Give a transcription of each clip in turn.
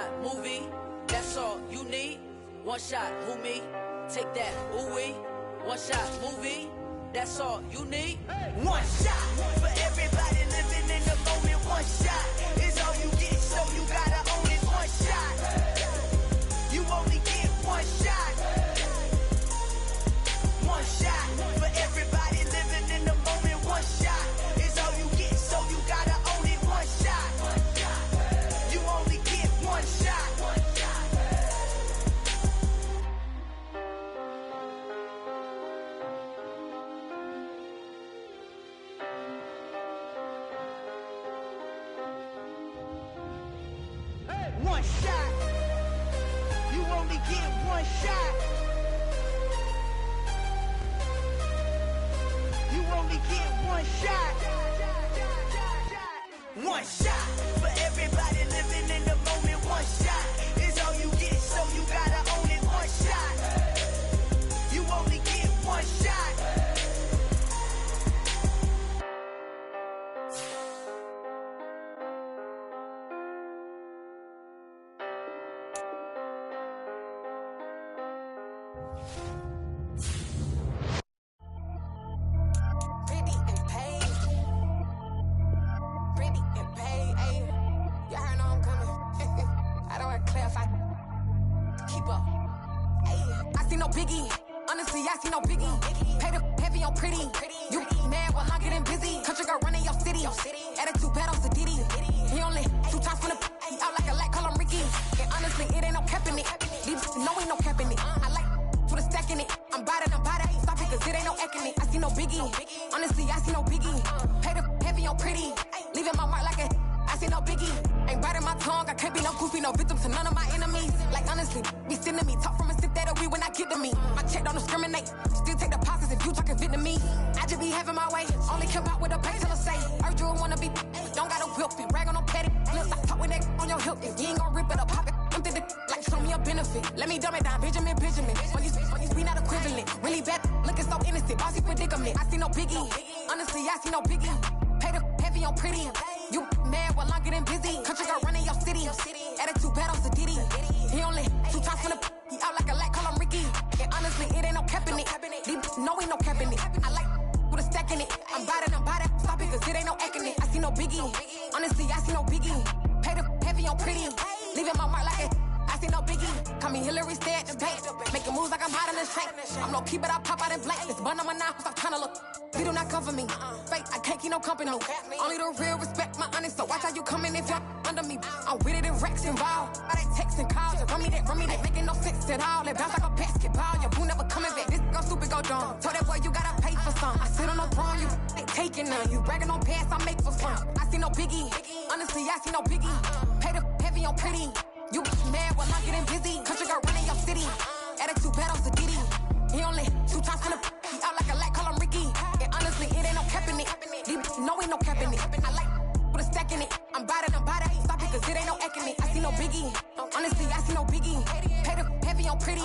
shot movie, that's all you need. One shot, who me? Take that, ooh wee. One shot movie, that's all you need. One shot for everybody living in the moment. One shot is all you get, so you gotta own it. One shot, you only get one shot. One shot for everybody living in the moment. One shot is all you get, so you gotta own it. One shot, you only get one shot. One shot, you only get one shot. You only get one shot. One shot for everybody living in the moment. One shot is all you get, so you gotta own it. One shot, you only get one shot. Pretty and paid. Pretty and paid, ayy. Y'all heard know I'm coming. I don't want to clarify. Keep up. Ayy. I see no biggie. Honestly, I see no biggie. Pay the heavy on pretty. You mad while I'm getting busy. Country girl running your city. Attitude bad on Diddy. He only 2 times from the he out like a light, call him Ricky. And honestly, it ain't no cap in it. These know ain't no cap in it. I like with a stack in it. I'm about it. Stop it, cause it ain't no acting it. I see no biggie. Honestly, I see no biggie. Pay the heavy on pretty. Leaving my mark like a I see no biggie. Ain't biting my tongue. I can't be no goofy, no victim to none of my enemies. Like honestly, be sending me talk from a sip that we when I get to me. My check don't discriminate. Still take deposits if you talking Vietnamese. I just be having my way. Only care about what the pay teller say. Urge you wanna be. Don't gotta whip it. Rag on no petty. Let's stop talk with that on your hip. If you ain't gon' rip it up, pop it. Empty the like show me a benefit. Let me dumb it down. Benjamin. We not equivalent. Really bad. Looking so innocent. Bossy predicament. I see no biggie. Honestly, I see no biggie. Pay the heavy on pretty. You mad while I'm getting busy. Country girl running your city. Attitude bad on Diddy. He only 2 times from the he out like a light, call him Ricky. And honestly, it ain't no cap in it. These know ain't no cap in it. I like with a stack in it. I'm about it. Stop it, cause it ain't no acting it. I see no biggie. Honestly, I see no biggie. Pay the heavy on pretty. Leaving my mark like a I see no biggie. Call me Hillary, stay at the bank. Making moves like I'm hot in the shank. I'm low key, but I pop out in blank. This bun on my knife, stop trying to look. They do not come for me. Fake, I can't keep no company. Only the real respect my honest. So watch how you coming if you're under me. I'm with it in Rex involved. I they text and calls. Run me that. Making no sense at all. It bounce like a basketball. Your boo never coming back. This go stupid, go dumb. Told that boy you gotta pay for some. I sit on no throne, you ain't taking none. You bragging on pants, I make for fun. I see no biggie. Honestly, I see no biggie. Pay the heavy on pretty. You mad while I'm getting busy. Country girl running your city. Attitude bad on Diddy. He only 2 times from the he out like a light, call him Ricky. And honestly, it ain't no cap in it. These know ain't no cap in it. I like with a stack in it. I'm about it. Stop it, cause it ain't no acting it. I see no biggie. Honestly, I see no biggie. Pay the heavy on pretty.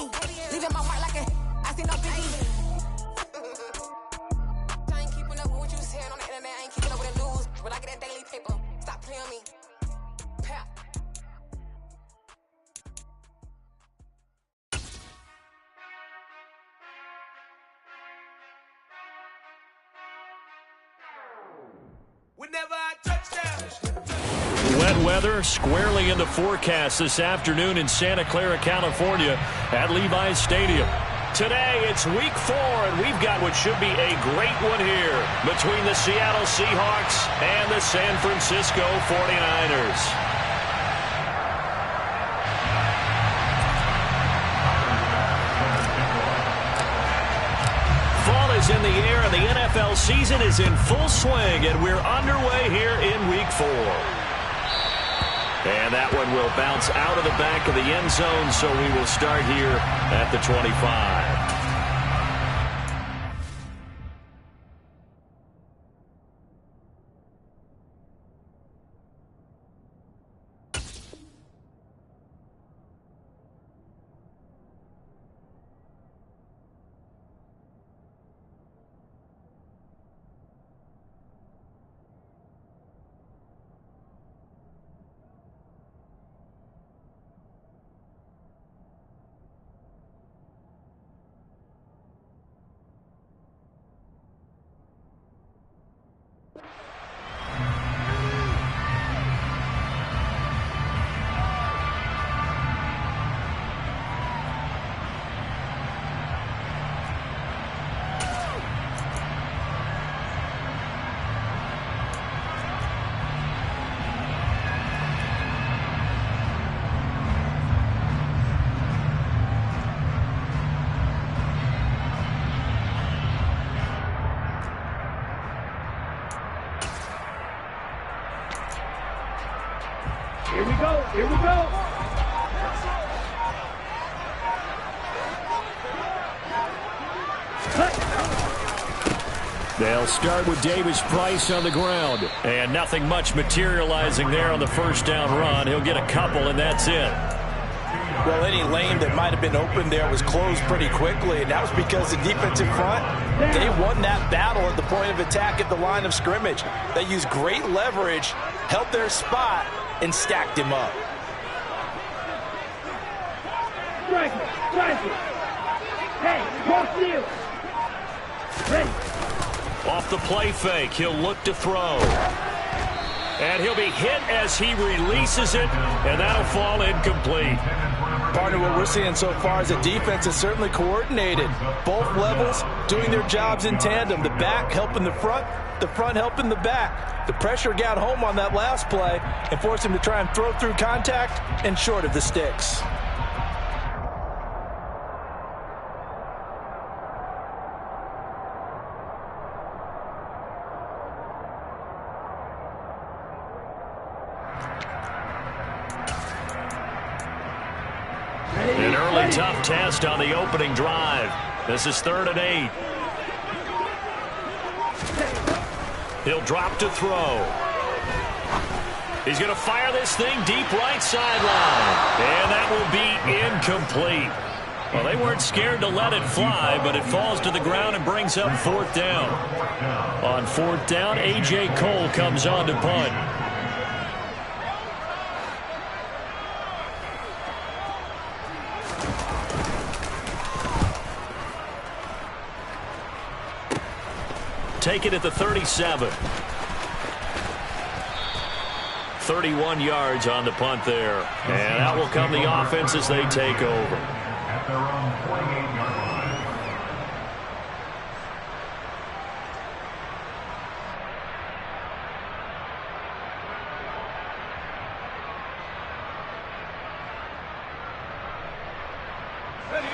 Leaving my mark like a I see no biggie. I ain't keeping up with what you saying on the internet. I ain't keeping up with the news. But I get that daily paper. Stop playing me. Pap. Wet weather squarely in the forecast this afternoon in Santa Clara, California at Levi's Stadium. Today it's week 4 and we've got what should be a great one here between the Seattle Seahawks and the San Francisco 49ers. Fall is in the air and the NFL season is in full swing, and we're underway here in week 4. And that one will bounce out of the back of the end zone, so we will start here at the 25. Here we go. Here we go. They'll start with Davis Price on the ground. And nothing much materializing there on the first down run. He'll get a couple, and that's it. Well, any lane that might have been open there was closed pretty quickly, and that was because the defensive front, they won that battle at the point of attack at the line of scrimmage. They used great leverage, held their spot, and stacked him up. Strike it. Strike it. Hey, cross field. Ready. Off the play fake, he'll look to throw. And he'll be hit as he releases it, and that'll fall incomplete. Partner, what we're seeing so far is the defense is certainly coordinated. Both levels doing their jobs in tandem. The back helping the front helping the back. The pressure got home on that last play and forced him to try and throw through contact and short of the sticks. An early tough test on the opening drive. This is 3rd and 8. He'll drop to throw. He's going to fire this thing deep right sideline. And that will be incomplete. Well, they weren't scared to let it fly, but it falls to the ground and brings up 4th down. On 4th down, A.J. Cole comes on to punt. Take it at the 37. 31 yards on the punt there. And out will come the offense as they take over. At their own 28-yard line.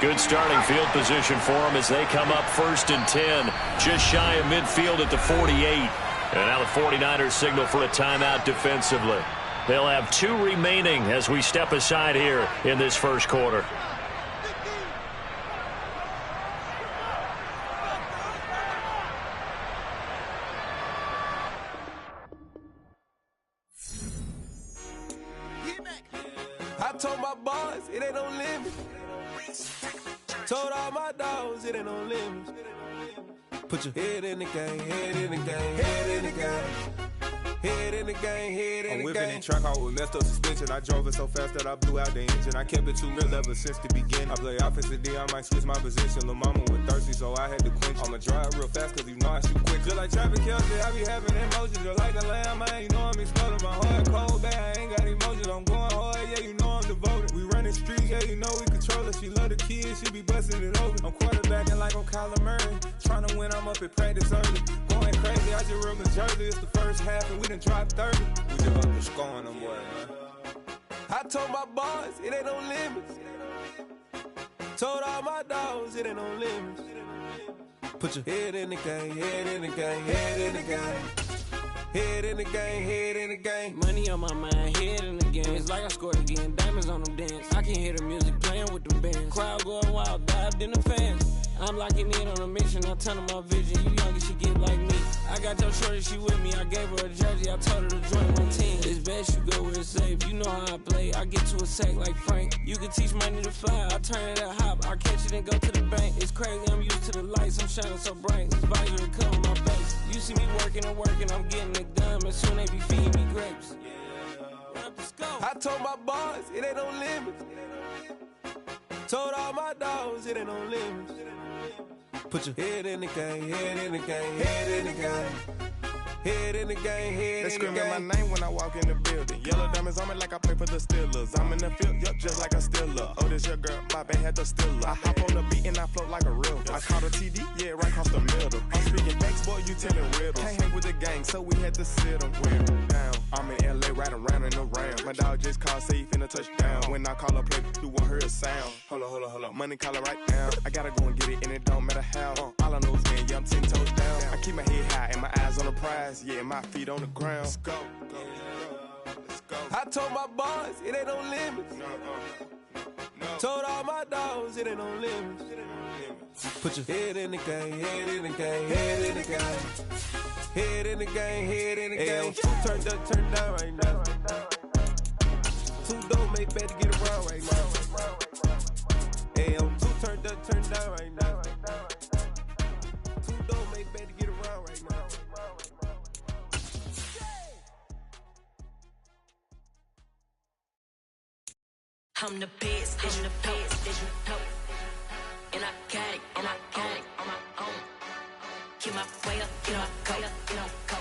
Good starting field position for them as they come up 1st and 10. Just shy of midfield at the 48. And now the 49ers signal for a timeout defensively. They'll have 2 remaining as we step aside here in this first quarter. I told my boys it ain't no limit. Told all my dogs it ain't no limits. Put your head in the game, head in the game, head in the game. Head in the game, head in the game. I'm whipping and track out with messed up suspension. I drove it so fast that I blew out the engine. I kept it too real ever since the beginning. I play offensive D, I might switch my position. Lil' mama was thirsty, so I had to quench. I'ma drive real fast, cause you know I shoot quick. Just like Travis Kelce, I be having emotions. Just like the lamb, man, you know I'm exploding. My heart cold, bad, I ain't got emotions. I'm going hard, yeah, you know I'm devoted. We running streets, yeah, you know we control it. She love the kids, she be busting it over. I'm quarterbacking like I'm Kyler Murray. Trying to win, I'm up at practice early. Going crazy, I just real Jersey. It's the first half and we done dropped 30. We just underscoring them, boy, man. I told my boys it ain't no limits. Told all my dogs it ain't no limits. Put your head in the game, head in the game, head in the game. Head in the game, head in the game. Money on my mind, head in the game. It's like I scored again, diamonds on them dance. I can hear the music playing with them bands. Crowd going wild, dived in the fans. I'm locking in on a mission, I tell them my vision. You younger, she get like me. I got your shorty, she with me. I gave her a jersey, I told her to join my team. It's best you go where it's safe. You know how I play, I get to a sack like Frank. You can teach money to fly, I turn it at hop. I catch it and go to the bank. It's crazy, I'm used to the lights, I'm shining so bright. This visor cover my face. You see me working and working, I'm getting it done. And soon they be feeding me grapes. I told my boys it ain't no limits. Told all my dogs it ain't no limits. Put your head in the game, head in the game, head in the game. Head in the game, head in the game. They screaming my name when I walk in the building. Yellow diamonds on me like I play for the Steelers. I'm in the field, yup, just like a Steeler. Oh, this your girl, my bad had the Steeler. I hop on the beat and I float like a real. I caught a TD, yeah, right across the middle. I'm speaking facts, boy, you telling riddles. Can't hang with the gang, so we had to sit them down. I'm in LA, riding around in the round. My dog just called, say he finna touch down. When I call a play, you won't hear a sound. Hold up, money caller right now. I gotta go and get it, and it don't matter how. All I know is, man, yeah, I'm 10 toes down. I keep my head high and my eyes on the prize. Yeah, my feet on the ground. Let's go. I told my boys, it ain't no limits. Told all my dogs, it ain't no limits. Put your head in the game, head in the game, head in the game. Head in the game, head in the game. Two turned up, turned down right now. Two dope make bet to get around right now. Hey, two turned up, turned down right now. Two dope make bet to get around right now. I'm the best, I'm the best, as you know. And I got it, and I got it on my own. Get my way up, get my go, go.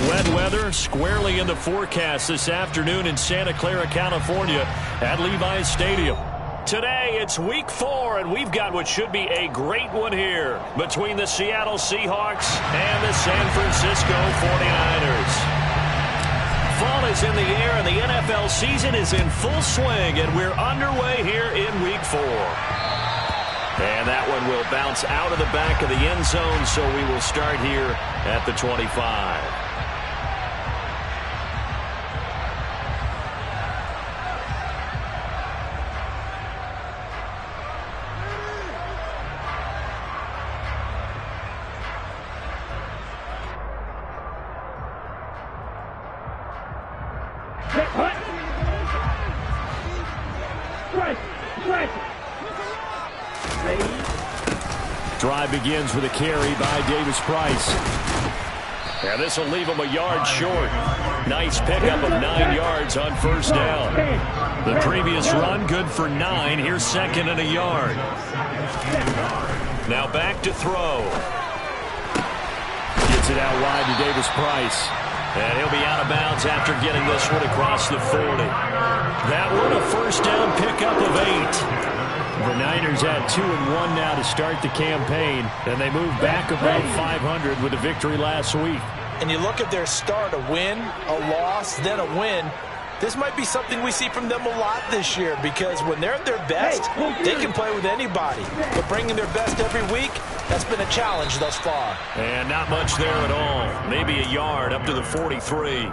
Wet weather squarely in the forecast this afternoon in Santa Clara, California at Levi's Stadium. Today, it's week 4, and we've got what should be a great one here between the Seattle Seahawks and the San Francisco 49ers. Fall is in the air, and the NFL season is in full swing, and we're underway here in week 4. And that one will bounce out of the back of the end zone, so we will start here at the 25. Drive begins with a carry by Davis Price. And this will leave him a yard short. Nice pickup of 9 yards on first down. The previous run good for 9. Here's second and a yard. Now back to throw. Gets it out wide to Davis Price. And he'll be out of bounds after getting this one across the 40. That one a first down pickup of 8. The Niners had 2-1 now to start the campaign, and they moved back above 500 with a victory last week. And you look at their start, a win, a loss, then a win. This might be something we see from them a lot this year, because when they're at their best, they can play with anybody. But bringing their best every week, that's been a challenge thus far. And not much there at all. Maybe a yard up to the 43.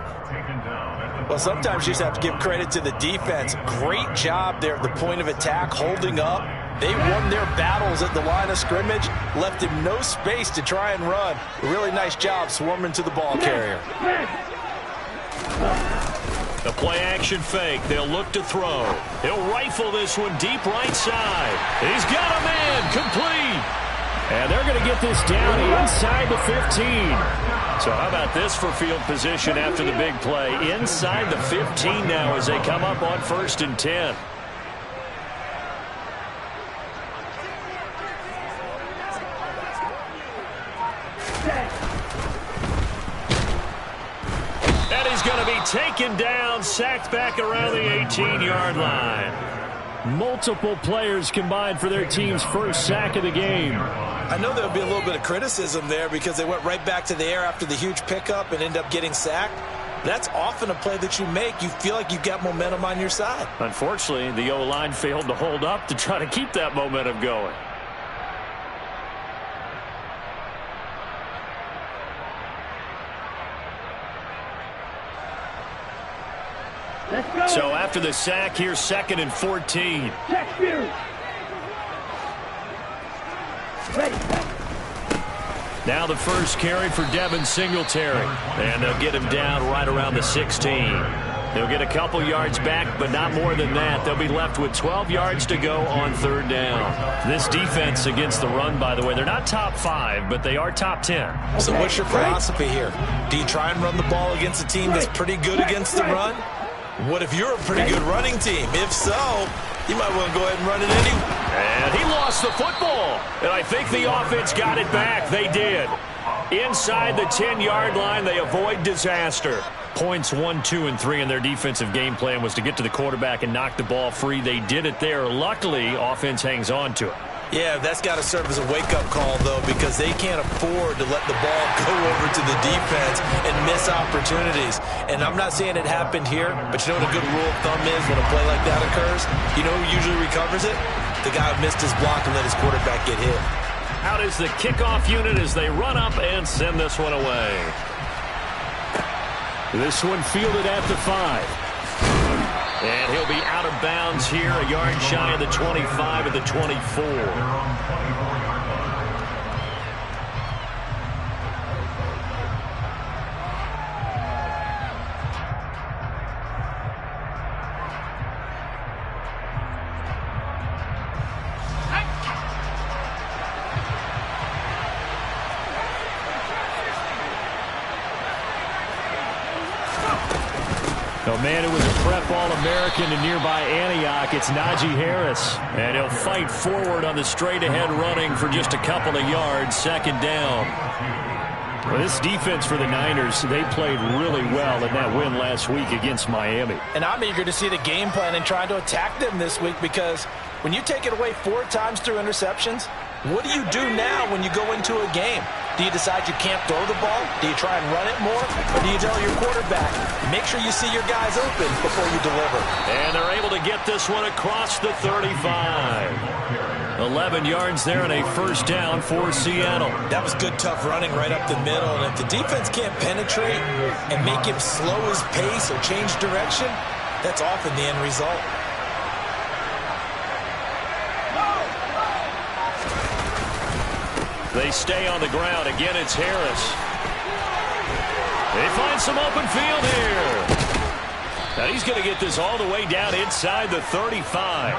Well, sometimes you just have to give credit to the defense. Great job there at the point of attack, holding up. They won their battles at the line of scrimmage, left him no space to try and run. A really nice job swarming to the ball carrier. The play-action fake. They'll look to throw. He'll rifle this one deep right side. He's got a man. Complete. And they're going to get this down inside the 15. So how about this for field position after the big play? Inside the 15 now as they come up on 1st and 10. And he's going to be taken down, sacked back around the 18-yard line. Multiple players combined for their team's first sack of the game. I know there would be a little bit of criticism there because they went right back to the air after the huge pickup and end up getting sacked. That's often a play that you make. You feel like you've got momentum on your side. Unfortunately, the O-line failed to hold up to try to keep that momentum going. So after the sack, here's 2nd and 14. Now the first carry for Devin Singletary. And they'll get him down right around the 16. They'll get a couple yards back, but not more than that. They'll be left with 12 yards to go on 3rd down. This defense against the run, by the way, they're not top 5, but they are top 10. So what's your philosophy here? Do you try and run the ball against a team that's pretty good against the run? What if you're a pretty good running team? If so, you might want to go ahead and run it anyway. And he lost the football. And I think the offense got it back. They did. Inside the 10-yard line, they avoid disaster. Points 1, 2, and 3 in their defensive game plan was to get to the quarterback and knock the ball free. They did it there. Luckily, offense hangs on to it. Yeah, that's got to serve as a wake-up call, though, because they can't afford to let the ball go over to the defense and miss opportunities. And I'm not saying it happened here, but you know what a good rule of thumb is when a play like that occurs? You know who usually recovers it? The guy who missed his block and let his quarterback get hit. Out is the kickoff unit as they run up and send this one away. This one fielded at the 5. And he'll be out of bounds here, a yard shy of the 25 at the 24. A man who was a prep All-American in nearby Antioch, it's Najee Harris. And he'll fight forward on the straight-ahead running for just a couple of yards, second down. Well, this defense for the Niners, they played really well in that win last week against Miami. And I'm eager to see the game plan and trying to attack them this week, because when you take it away 4 times through interceptions, what do you do now when you go into a game? Do you decide you can't throw the ball? Do you try and run it more? Or do you tell your quarterback, make sure you see your guys open before you deliver? And they're able to get this one across the 35. 11 yards there and a first down for Seattle. That was good, tough running right up the middle. And if the defense can't penetrate and make him slow his pace or change direction, that's often the end result. They stay on the ground. Again, it's Harris. They find some open field here. Now he's going to get this all the way down inside the 35.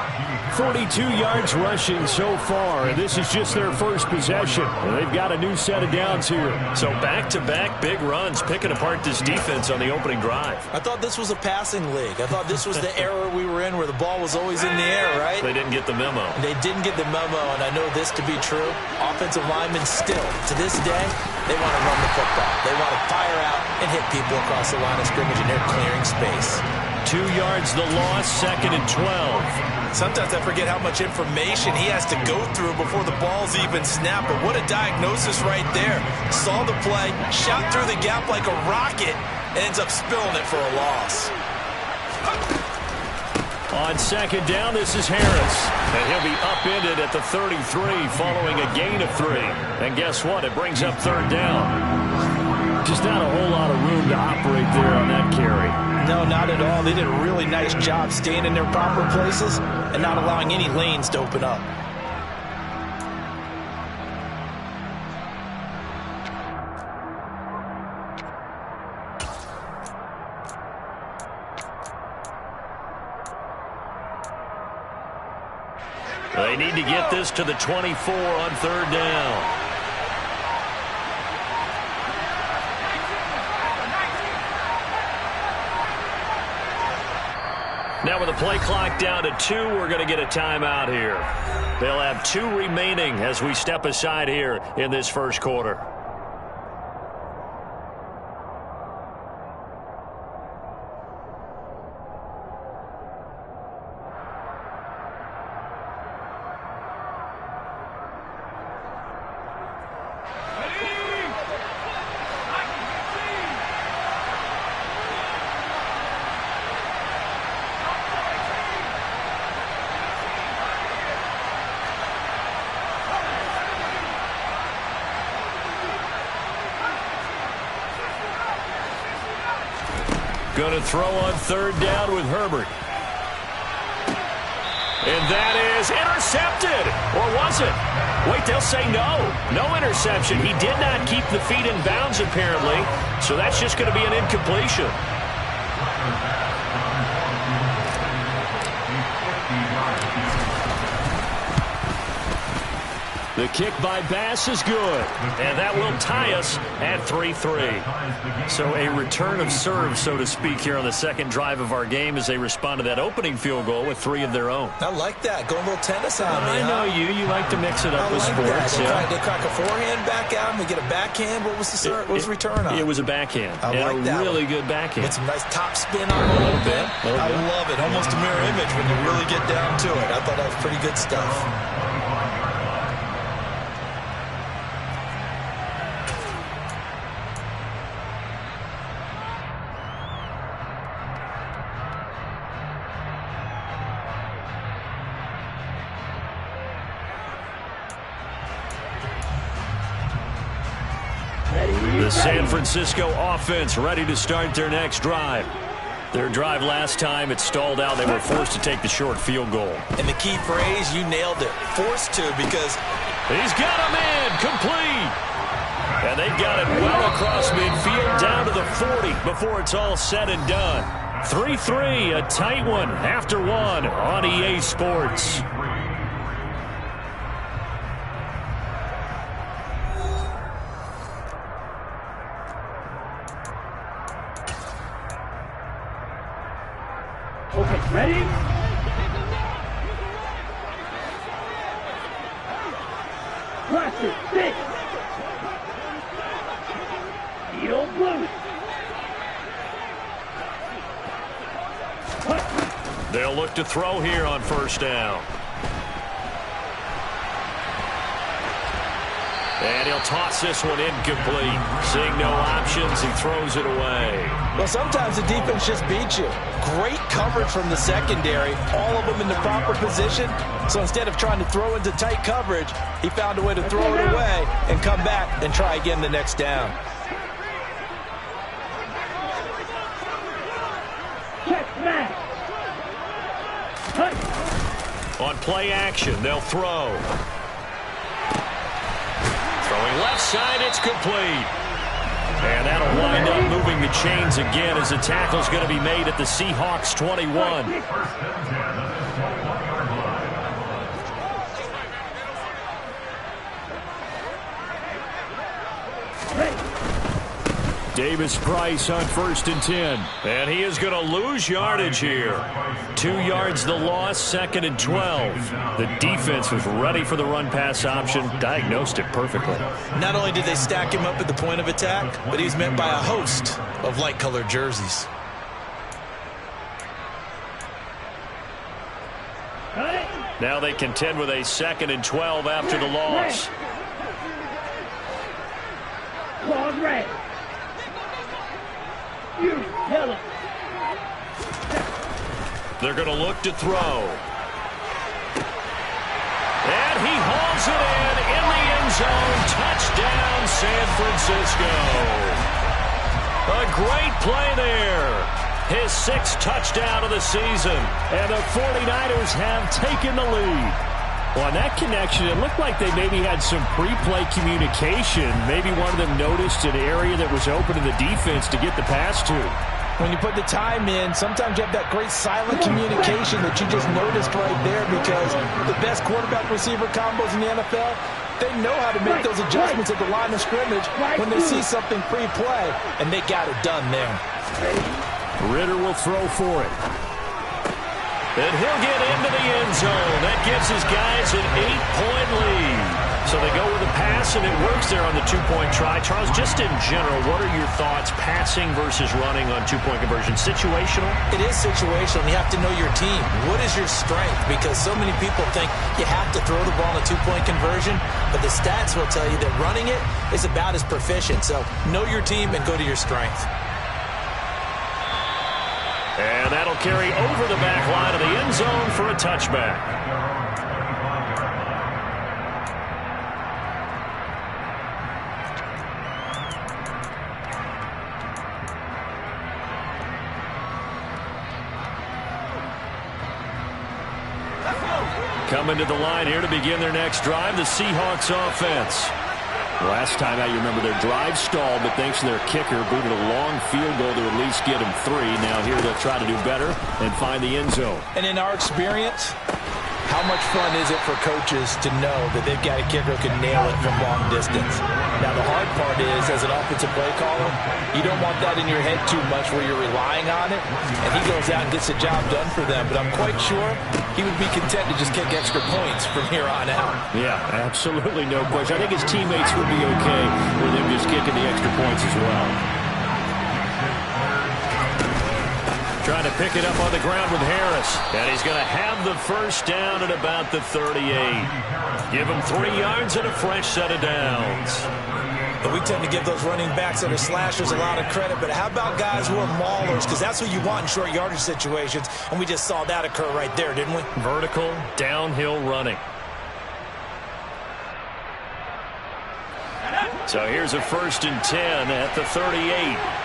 42 yards rushing so far, and this is just their first possession. And they've got a new set of downs here. So back-to-back big runs, picking apart this defense on the opening drive. I thought this was a passing league. I thought this was the era we were in where the ball was always in the air, right? They didn't get the memo. They didn't get the memo, and I know this to be true. Offensive linemen still, to this day, they want to run the football. They want to fire out and hit people across the line of scrimmage, and they're clearing space. 2 yards the loss, second and 12. Sometimes I forget how much information he has to go through before the ball's even snapped. But what a diagnosis right there. Saw the play, shot through the gap like a rocket, and ends up spilling it for a loss. On second down, this is Harris. And he'll be upended at the 33 following a gain of 3. And guess what? It brings up third down. Just not a whole lot of room to operate there on that carry. No, not at all. They did a really nice job staying in their proper places and not allowing any lanes to open up. They need to get this to the 24 on third down. Now with the play clock down to 2, we're going to get a timeout here. They'll have 2 remaining as we step aside here in this first quarter. Going to throw on third down with Herbert. And that is intercepted. Or was it? Wait, they'll say no. No interception. He did not keep the feet in bounds, apparently. So that's just going to be an incompletion. The kick by Bass is good, and that will tie us at 3-3. So a return of serve, so to speak, here on the second drive of our game as they respond to that opening field goal with 3 of their own. I like that. Going a little tennis on me. I know you. You like to mix it up with sports. They crack a forehand back out, and they get a backhand. What was the return on? It was a backhand. I like that. Really good backhand. With some nice top spin on it a little bit. I love it. Almost a mirror image when you really get down to it. I thought that was pretty good stuff. The San Francisco offense ready to start their next drive. Their drive last time, it stalled out. They were forced to take the short field goal. And the key phrase, you nailed it. Forced to, because he's got him in. Complete. And they've got it well across midfield down to the 40 before it's all said and done. 3-3, a tight one after one on EA Sports. Okay, ready? Cluster, 6. Steel blue. They'll look to throw here on first down. And he'll toss this one incomplete. Seeing no options, he throws it away. Well, sometimes the defense just beats you. Great coverage from the secondary, all of them in the proper position. So instead of trying to throw into tight coverage, he found a way to throw it away and come back and try again the next down. Check smash. On play action, they'll throw. Throwing left side, it's complete. And that'll wind up moving the chains again as the tackle's going to be made at the Seahawks 21. Davis Price on 1st and 10. And he is going to lose yardage here. 2 yards the loss, 2nd and 12. The defense was ready for the run-pass option, diagnosed it perfectly. Not only did they stack him up at the point of attack, but he's met by a host of light-colored jerseys. Now they contend with a 2nd and 12 after the loss. Claws red. You tell him. They're going to look to throw. And he hauls it in the end zone. Touchdown, San Francisco. A great play there. His 6th touchdown of the season. And the 49ers have taken the lead. Well, on that connection, it looked like they maybe had some pre-play communication. Maybe one of them noticed an area that was open in the defense to get the pass to. When you put the time in, sometimes you have that great silent communication that you just noticed right there, because the best quarterback-receiver combos in the NFL, they know how to make those adjustments at the line of scrimmage when they see something pre-play, and they got it done there. Ritter will throw for it. And he'll get into the end zone. That gives his guys an 8-point lead. So they go with a pass, and it works there on the 2-point try. Charles, just in general, what are your thoughts passing versus running on 2-point conversion? Situational? It is situational. You have to know your team. What is your strength? Because so many people think you have to throw the ball in a 2-point conversion, but the stats will tell you that running it is about as proficient. So know your team and go to your strength. And that'll carry over the back line of the end zone for a touchback. Coming to the line here to begin their next drive, the Seahawks offense. Last time out, you remember their drive stalled, but thanks to their kicker, booted a long field goal to at least get them 3. Now here they'll try to do better and find the end zone. And in our experience, how much fun is it for coaches to know that they've got a kicker who can nail it from long distance? Now, the hard part is, as an offensive play caller, you don't want that in your head too much where you're relying on it, and he goes out and gets the job done for them. But I'm quite sure he would be content to just kick extra points from here on out. Yeah, absolutely no question. I think his teammates would be okay with him just kicking the extra points as well. Trying to pick it up on the ground with Harris. And he's going to have the first down at about the 38. Give him 3 yards and a fresh set of downs. But we tend to give those running backs that are slashers a lot of credit. But how about guys who are maulers? Because that's what you want in short yardage situations. And we just saw that occur right there, didn't we? Vertical, downhill running. So here's a 1st and 10 at the 38.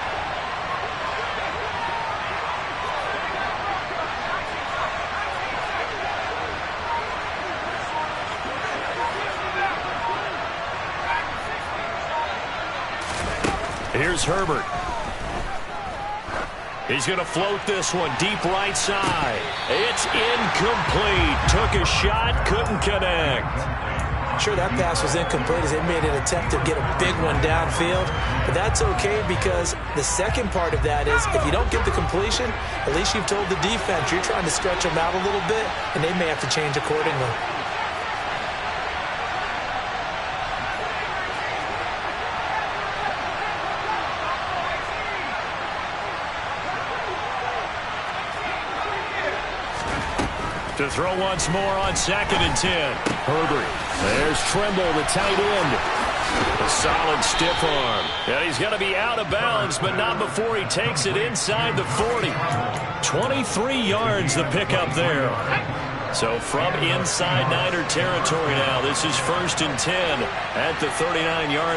Here's Herbert. He's going to float this one deep right side. It's incomplete. Took a shot, couldn't connect. Sure, that pass was incomplete as they made an attempt to get a big one downfield. But that's okay because the second part of that is if you don't get the completion, at least you've told the defense you're trying to stretch them out a little bit, and they may have to change accordingly. To throw once more on 2nd and 10. Herbert. There's Tremble, the tight end. A solid stiff arm. And he's going to be out of bounds, but not before he takes it inside the 40. 23 yards the pickup there. So from inside Niner territory now, this is 1st and 10 at the 39-yard